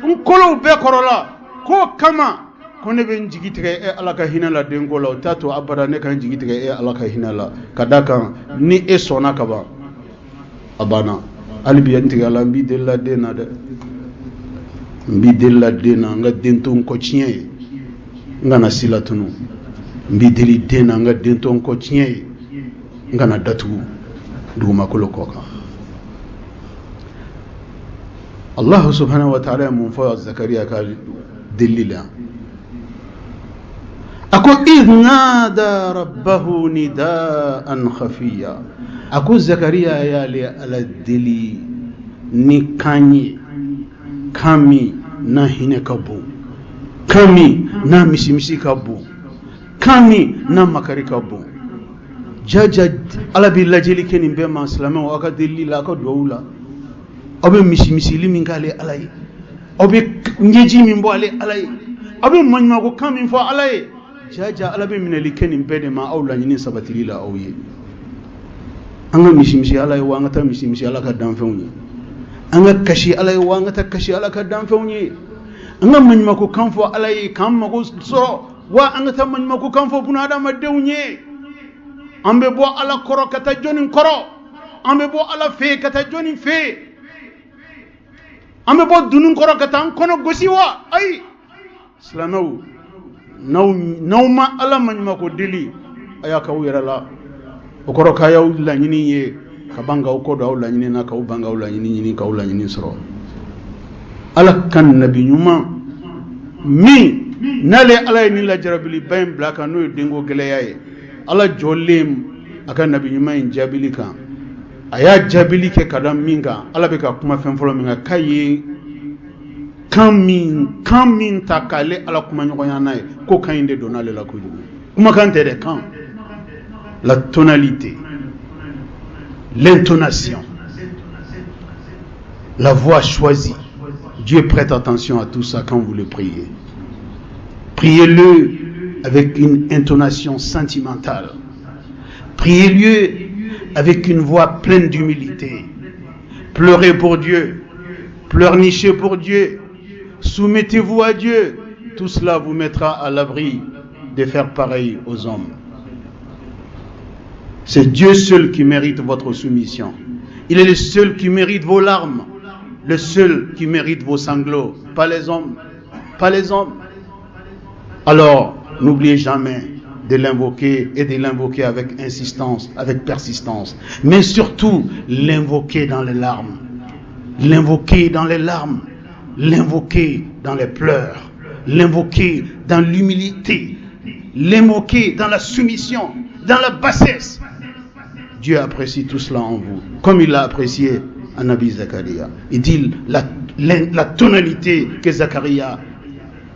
نكلو بكرولا كو كما كون بنجي تجي الله كهينا لا دينغولا تاتو أبدا نكان جي تجي الله كهينا لا كذاك ني إسونا كبا أبانا ألبي أنتجي الله بيدلا دينا ده mbi della dena nga denton ko tiye nga na silatunu mbi deli dena nga denton ko tiye nga na datu duma ko lokoka Allah subhanahu wa ta'ala mun fa Zakariya ka delila ako idh nada rabbahu nidaan khafiya, ako Zakaria yale ala deli ni kanyi kami na hine kabu, kami na misimisi kabu, kami na makari kabu. Jaja ala bi lajeli kenin be ma salama wa ka deli la ka doula obe misimisi limin kale alay obe ngeji min bo ale alay obe manma ko kamin fo alay jaja ala be minali kenin be de ma awla nyini sabatili la awye anga misimisi alay wa ngata misimisi ala ka dan fewni anga kashi alay wa ngata kashi ala ka dan fewni anga manma ko kan fo alay kam ma ko so wa anga ta manma ko kan fo bunada ma dewnye ambe bo ala koro kata jonin koro, ambe bo ala fe kata jonin fe, ambe bo dunun koro kata kono gosiwa ay slamaw naw ma ala manma ko deli aya ka wira la o koro ka yaw la nyini ye ka banga o ko do la nyini na ka o banga o la nyini ka o la nyini soro ala kan nabi nyuma mi nale ala ni la jarabili bayn blaka no dengo gele yaye ala jolem aka nabi nyuma in jabili kan aya jabili ke kadam minga ala be ka kuma fen folo minga kaye kamin takale ala kuma nyogonya nay ko kayinde donale la ko kuma kan tere kan la tonalité, l'intonation, la voix choisie. Dieu prête attention à tout ça quand vous le priez. Priez-le avec une intonation sentimentale. Priez-le avec une voix pleine d'humilité. Pleurez pour Dieu. Pleurnichez pour Dieu. Soumettez-vous à Dieu. Tout cela vous mettra à l'abri de faire pareil aux hommes. C'est Dieu seul qui mérite votre soumission. Il est le seul qui mérite vos larmes. Le seul qui mérite vos sanglots. Pas les hommes. Pas les hommes. Alors, n'oubliez jamais de l'invoquer et de l'invoquer avec insistance, avec persistance. Mais surtout, l'invoquer dans les larmes. L'invoquer dans les larmes. L'invoquer dans les pleurs. L'invoquer dans l'humilité. L'invoquer dans la soumission, dans la bassesse. Dieu apprécie tout cela en vous, comme il l'a apprécié à Nabi Zakaria. Il dit la tonalité que Zakaria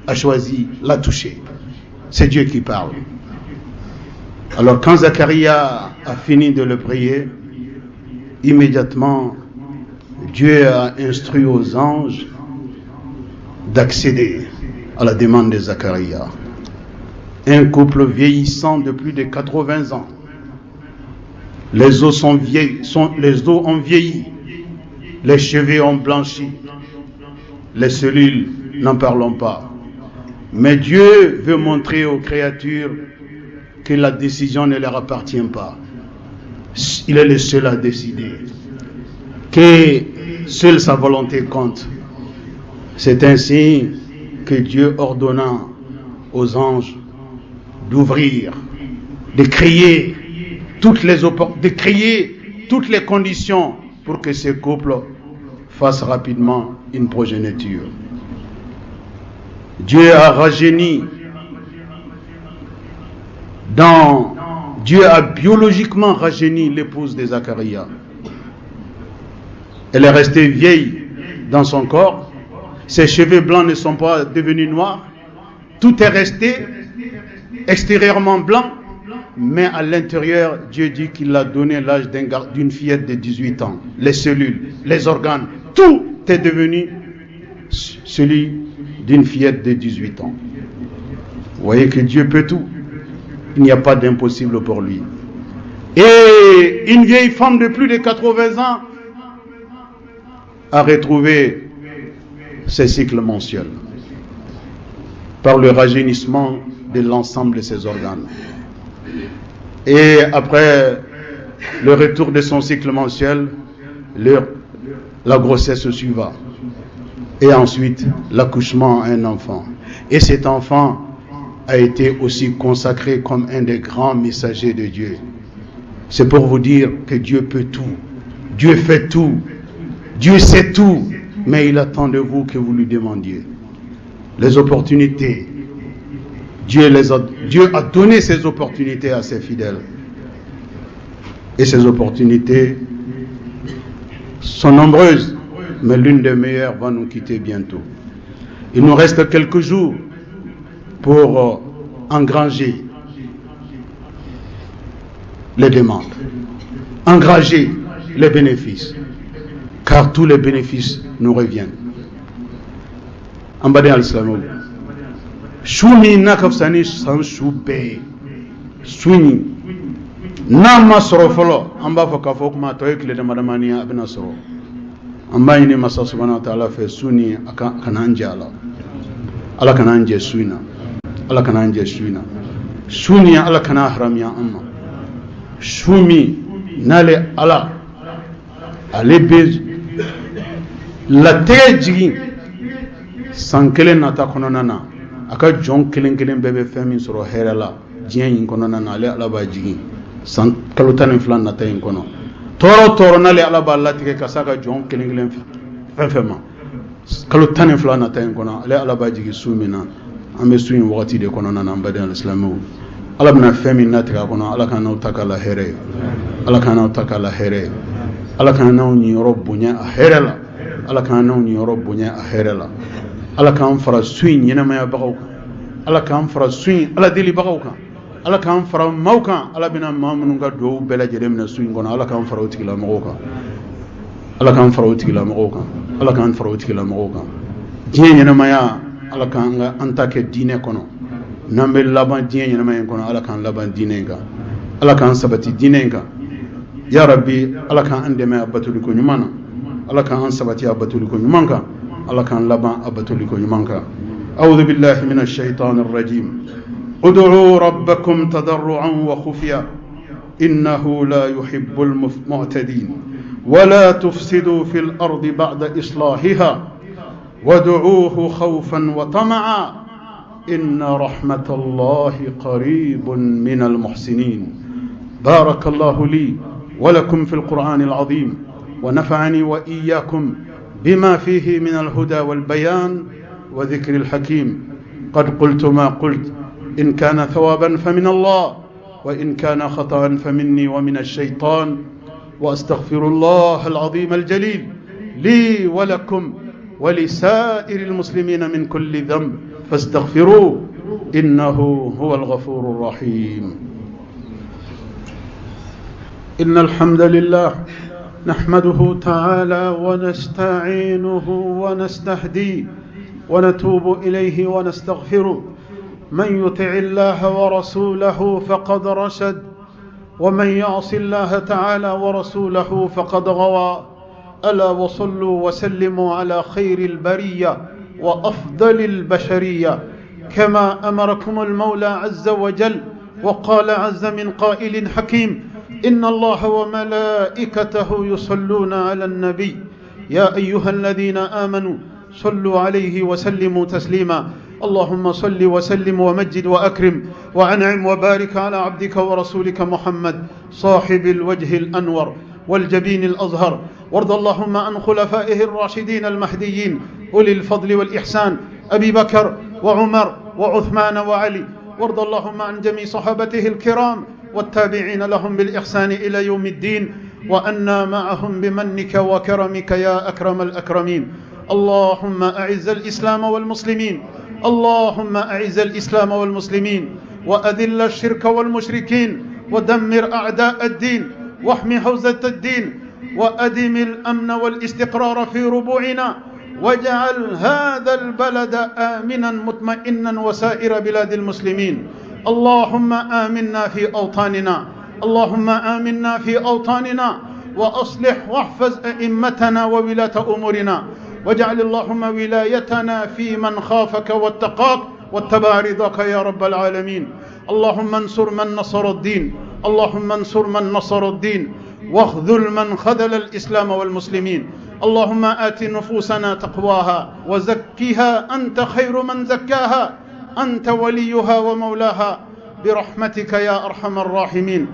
a choisi, l'a touché. C'est Dieu qui parle. Alors quand Zakaria a fini de le prier, immédiatement, Dieu a instruit aux anges d'accéder à la demande de Zakaria. Un couple vieillissant de plus de 80 ans. Les os ont vieilli, les cheveux ont blanchi, les cellules, n'en parlons pas. Mais Dieu veut montrer aux créatures que la décision ne leur appartient pas. Il est le seul à décider, que seule sa volonté compte. C'est ainsi que Dieu ordonna aux anges d'ouvrir, de créer toutes les conditions pour que ce couple fasse rapidement une progéniture. Dieu a rajeuni, Dieu a biologiquement rajeuni l'épouse de Zacharia. Elle est restée vieille dans son corps, ses cheveux blancs ne sont pas devenus noirs, tout est resté extérieurement blanc, mais à l'intérieur, Dieu dit qu'il a donné l'âge d'une fillette de 18 ans. Les cellules, les organes, tout est devenu celui d'une fillette de 18 ans. Vous voyez que Dieu peut tout. Il n'y a pas d'impossible pour lui. Et une vieille femme de plus de 80 ans a retrouvé ses cycles mensuels par le rajeunissement de l'ensemble de ses organes. Et après le retour de son cycle mensuel, la grossesse suiva. Et ensuite, l'accouchement à un enfant. Et cet enfant a été aussi consacré comme un des grands messagers de Dieu. C'est pour vous dire que Dieu peut tout. Dieu fait tout. Dieu sait tout. Mais il attend de vous que vous lui demandiez. Les opportunités Dieu a donné ces opportunités à ses fidèles. Et ces opportunités sont nombreuses, mais l'une des meilleures va nous quitter bientôt. Il nous reste quelques jours pour engranger les demandes, engranger les bénéfices, car tous les bénéfices nous reviennent. Ambade al-Islam. Shumi nakafsani san shube. Swini. Nama sorofolo. Amba foka fokma toyek le damadamani abna soro. Amba ini masa subhanahu wa ta'ala fe suni kananja Allah. Allah kananje suina. Allah kananje suina. Suni Allah kana haram ya amma. Shumi nale Allah. Alebe la tejigi san kelen nata kɔnɔna na a ka jɔn kelen kelen bɛɛ bɛ fɛn min sɔrɔ hɛrɛ la diɲɛ in kɔnɔna na ale ala b'a jigin san kalo 12 nata in kɔnɔ tɔɔrɔ tɔɔrɔ n'ale ala b'a latigɛ ka s'a ka jɔn kelen kelen fɛn fɛn ma kalo 12 nata in kɔnɔ ale ala b'a jigin su min na an bɛ su in wagati de kɔnɔna na an baden alisilamiw ala bɛna fɛn min latigɛ a kɔnɔ ala ka n'aw ta k'a la hɛrɛ ye ala ka n'aw ta k'a la hɛrɛ ye ala ka n'aw niyɔrɔ bonya a hɛrɛ la ala ka n'aw niyɔrɔ bonya a hɛrɛ la ala k'an fara su in ɲɛnɛmayabagaw kan ala k'an fara su in ala delibagaw kan ala k'an fara maaw kan ala bɛna maa minnu ka duwawu bɛɛ lajɛlen minɛ su in kɔnɔ ala k'an fara o tigilamɔgɔw kan ala k'an fara o tigilamɔgɔw kan ala k'an fara o tigilamɔgɔw kan diɲɛ ɲɛnɛmaya ala k'an ka an ta kɛ diinɛ kɔnɔ n'an bɛ laban diɲɛ ɲɛnɛmaya in kɔnɔ ala k'an laban diinɛ in kan ala k'an sabati diinɛ in kan ya rabbi ala k'an dɛmɛ a batoliko ɲuman na ala k'an sabati a batoliko ɲuman kan ala k'an laban a batoliko ɲuman kan أعوذ بالله من الشيطان الرجيم ادعوا ربكم تضرعا وخفيا إنه لا يحب المعتدين ولا تفسدوا في الأرض بعد إصلاحها وادعوه خوفا وطمعا إن رحمة الله قريب من المحسنين بارك الله لي ولكم في القرآن العظيم ونفعني وإياكم بما فيه من الهدى والبيان وذكر الحكيم قد قلت ما قلت إن كان ثوابا فمن الله وإن كان خطأ فمني ومن الشيطان وأستغفر الله العظيم الجليل لي ولكم ولسائر المسلمين من كل ذنب فاستغفروه إنه هو الغفور الرحيم إن الحمد لله نحمده تعالى ونستعينه ونستهديه ونتوب إليه ونستغفره من يطع الله ورسوله فقد رشد ومن يعص الله تعالى ورسوله فقد غوى ألا وصلوا وسلموا على خير البرية وأفضل البشرية كما أمركم المولى عز وجل وقال عز من قائل حكيم إن الله وملائكته يصلون على النبي يا أيها الذين آمنوا صلوا عليه وسلموا تسليما اللهم صل وسلم ومجد وأكرم وأنعم وبارك على عبدك ورسولك محمد صاحب الوجه الأنور والجبين الأزهر وارض اللهم عن خلفائه الراشدين المهديين أولي الفضل والإحسان أبي بكر وعمر وعثمان وعلي وارض اللهم عن جميع صحابته الكرام والتابعين لهم بالإحسان إلى يوم الدين وأنا معهم بمنك وكرمك يا أكرم الأكرمين اللهم أعز الإسلام والمسلمين اللهم أعز الإسلام والمسلمين وأذل الشرك والمشركين ودمر أعداء الدين واحمي حوزة الدين وأدم الأمن والاستقرار في ربوعنا واجعل هذا البلد آمنا مطمئنا وسائر بلاد المسلمين اللهم آمنا في أوطاننا اللهم آمنا في أوطاننا وأصلح واحفظ أئمتنا وولاة أمورنا واجعل اللهم ولايتنا في من خافك واتقاك واتبع رضاك يا رب العالمين اللهم انصر من نصر الدين اللهم انصر من نصر الدين واخذل من خذل الإسلام والمسلمين اللهم آت نفوسنا تقواها وزكها أنت خير من زكاها أنت وليها ومولاها برحمتك يا أرحم الراحمين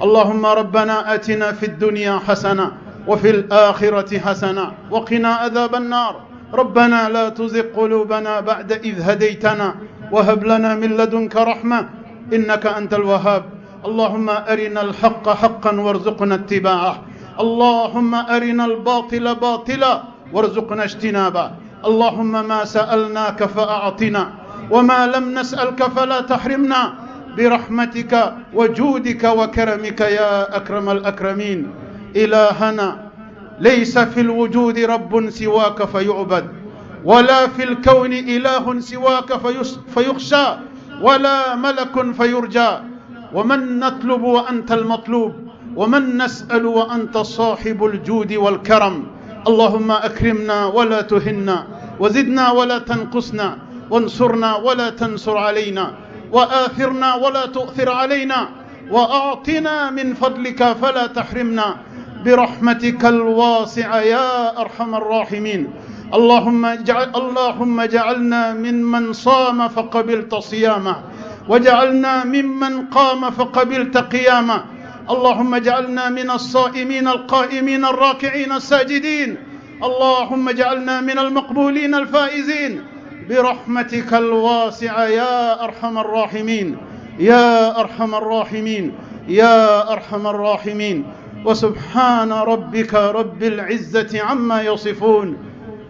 اللهم ربنا آتنا في الدنيا حسنة وفي الآخرة حسنة وقنا عذاب النار ربنا لا تزغ قلوبنا بعد إذ هديتنا وهب لنا من لدنك رحمة إنك أنت الوهاب. اللهم أرنا الحق حقا وارزقنا اتباعه، اللهم أرنا الباطل باطلا وارزقنا اجتنابه. اللهم ما سألناك فأعطنا، وما لم نسألك فلا تحرمنا، برحمتك وجودك وكرمك يا أكرم الأكرمين. إلهنا ليس في الوجود رب سواك فيعبد، ولا في الكون إله سواك فيخشى، ولا ملك فيرجى. ومن نطلب وأنت المطلوب، ومن نسأل وأنت صاحب الجود والكرم. اللهم أكرمنا ولا تهنا، وزدنا ولا تنقصنا، وانصرنا ولا تنصر علينا، وآثرنا ولا تؤثر علينا، وأعطنا من فضلك فلا تحرمنا، برحمتك الواسعة يا أرحم الراحمين. اللهم اجعلنا ممن صام فقبلت صيامه، وجعلنا ممن قام فقبلت قيامه. اللهم اجعلنا من الصائمين القائمين الراكعين الساجدين. اللهم اجعلنا من المقبولين الفائزين، برحمتك الواسعة يا أرحم الراحمين، يا أرحم الراحمين، يا أرحم الراحمين. وسبحان ربك رب العزة عما يصفون،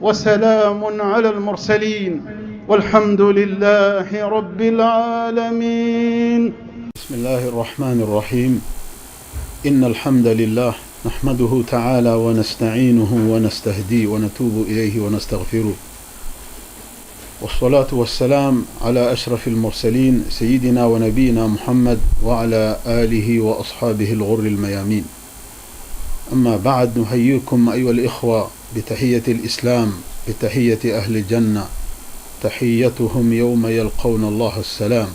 وسلام على المرسلين، والحمد لله رب العالمين. بسم الله الرحمن الرحيم. إن الحمد لله نحمده تعالى ونستعينه ونستهديه ونتوب إليه ونستغفره، والصلاة والسلام على أشرف المرسلين سيدنا ونبينا محمد وعلى آله وأصحابه الغر الميامين. أما بعد، نحييكم أيها الإخوة بتحية الإسلام، بتحية أهل الجنة، تحيتهم يوم يلقون الله السلام.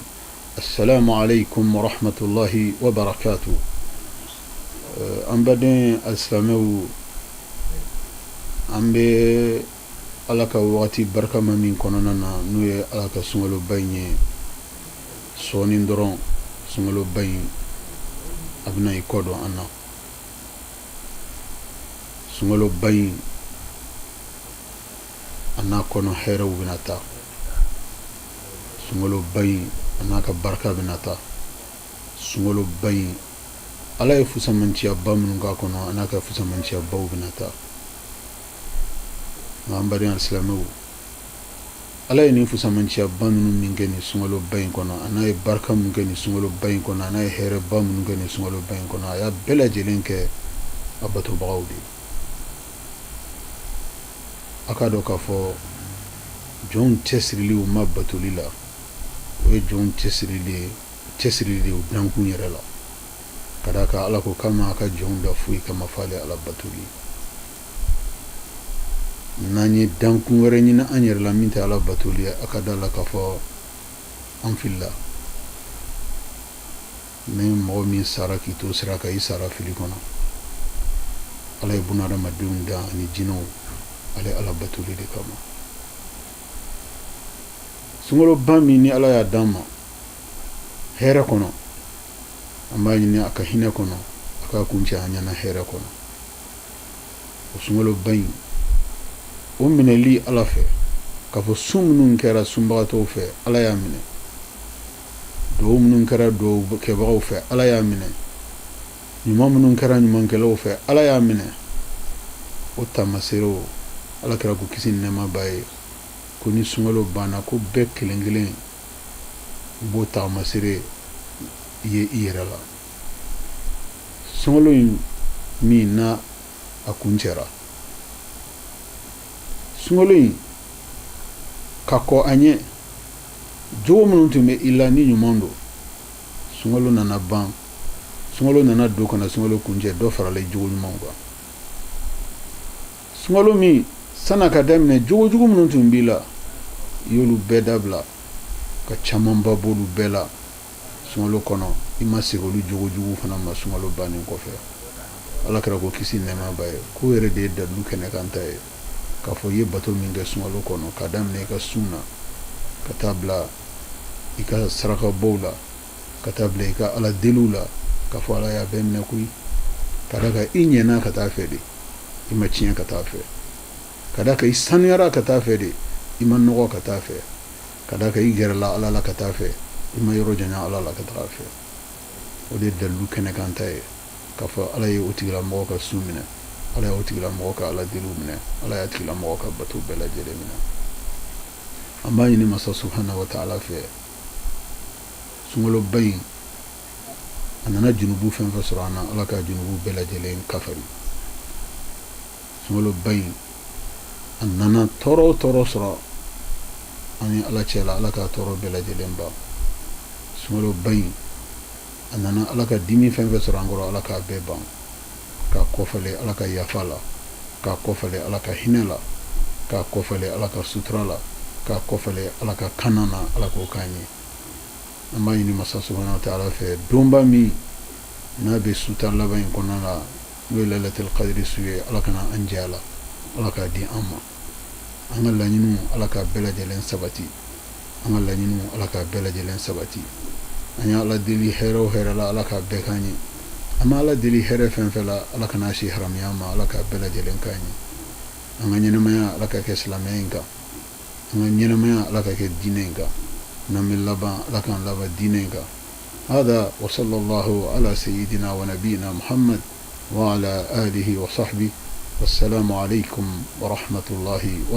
السلام عليكم ورحمة الله وبركاته. أنبدين السلام أنبي alaka wagati barkama min kɔnɔna na n'o ye ala ka sunkaloba in ye. sɔɔni dɔrɔn sunkaloba in a bɛna i kɔ dɔn an na. sunkaloba in a n'a kɔnɔ hɛrɛw bɛna taa, sunkaloba in a n'a ka barika bɛna taa, sunkaloba in ala ye fusamanciyaba minnu k'a kɔnɔ a n'a ka fusamanciyabaw bɛna taa. An bari alsilamɛw, ala ye nin fusamanciyaba ninnu min kɛ nin sunkaloba in kɔnɔ, a n'a ye barika min kɛ nin sunkaloba in kɔnɔ, a n'a ye hɛrɛba minnu kɛ nin sunkaloba in kɔnɔ, a y'a bɛɛ lajɛlen kɛ a batobagaw de. A k'a dɔn k'a fɔ jɔnw cɛsirili u ma batoli la, o ye jɔnw cɛsirili de u dankun yɛrɛ la, ka d'a kan ala ko k'a ma a ka jɔnw da foyi kama f'ale ala batoli. N'an ye dankun wɛrɛ ɲini an yɛrɛ la min tɛ ala batoli ye, a ka da la k'a fɔ an filila. Ni mɔgɔ min sara k'i to sira kan, i sara fili kɔnɔ. ala ye bunadamadenw da ani jinɛw, ale ala batoli de kama. Sunkaloba min ni ala y'a d'an ma hɛrɛ kɔnɔ, an b'a ɲini a ka hinɛ kɔnɔ, a ka kuncɛ an ɲɛna hɛrɛ kɔnɔ. O sunkaloba in, o minɛli ala fɛ, k'a fɔ sun minnu kɛra sunbagatɔw fɛ ala y'a minɛ, duwawu minnu kɛra duwawukɛbagaw fɛ ala y'a minɛ, ɲuman minnu kɛra ɲumankɛlaw fɛ ala y'a minɛ. O taamaserew ala kɛra ko kisi ni nɛɛma b'a ye, ko ni sunkalo banna ko bɛɛ kelen kelen b'o taamasere ye i yɛrɛ la. Sunkalo in min na a kuncɛra, sunkalo in ka kɔ an ye jogo minnu tun bɛ i la ni ɲuman don, sunkalo nana ban, sunkalo nana don kana sunkalo kuncɛ, dɔ farala jogo ɲumanw kan. Sunkalo min san'a ka daminɛ jogo jugu minnu tun b'i la, i y'olu bɛɛ dabila, ka camanba b'olu bɛɛ la sunkalo kɔnɔ, i ma segin olu jogo jugu fana ma sunkalo bannen kɔfɛ. ala kɛra ko kisi nɛɛma b'a ye, ko yɛrɛ de ye dalilu kɛnɛ kan ta ye, k'a fɔ i ye bato min kɛ sunkalo kɔnɔ, ka daminɛ i ka sun na ka taa bila i ka sarakabaw la, ka taa bila i ka ala deliw la, k'a fɔ ala y'a bɛɛ minɛ koyi, ka da kan i ɲɛna ka taa fɛ de, i ma tiɲɛ ka taa fɛ, ka da kan i sanuyara ka taa fɛ de, i ma nɔgɔ ka taa fɛ, kada ka i gɛrɛla ala la ka taa fɛ i ma yɔrɔ janya ala la ka taga fɛ o de dalilu kɛnɛ kan ta ye k'a fɔ ala ye o tigilamɔgɔ ka su minɛ ala ye o tigilamɔgɔ ka ala deliw minɛ ala y'a tigilamɔgɔ ka bato bɛɛ lajɛlen minɛ an b'a ɲini masa subhanahu wa ta'ala fɛ sunkaloba in a nana junubu fɛn fɛn sɔrɔ an na ala ka junubu bɛɛ lajɛlen kafari sunkaloba in a nana tɔɔrɔ o tɔɔrɔ sɔrɔ an ni ala cɛla ala ka tɔɔrɔ bɛɛ lajɛlen ban sunkaloba in a nana ala ka dimi fɛn fɛn sɔrɔ an kɔrɔ ala k'a bɛɛ ban k'a kɔfale ala ka yafa la k'a kɔfale ala ka hinɛ la k'a kɔfale ala ka sutura la k'a kɔfale ala ka kanan na ala k'o k'an ye an b'a ɲini masa subhanahu wa ta'ala fɛ donba min n'a bɛ suta laban in kɔnɔna la n'o ye lailatul qadri su ye ala kana an jɛ a la ala k'a di an ma an ka laɲiniw ala ka bɛɛ lajɛlen sabati an ka laɲiniw ala ka bɛɛ lajɛlen sabati an ye ala deli hɛrɛ o hɛrɛ la ala k'a bɛɛ k'an ye an ma ala deli hɛrɛ fɛn fɛn la ala kana si haramuya ma ala k'a bɛɛ lajɛlen k'an ye an ka ɲɛnɛmaya ala ka kɛ silamɛya in kan an ka ɲɛnɛmaya ala ka kɛ diinɛ in kan n'an bɛ laban ala k'an laban diinɛ in kan هذا وصلى الله على سيدنا ونبينا محمد وعلى آله وصحبه والسلام عليكم ورحمة الله وبركاته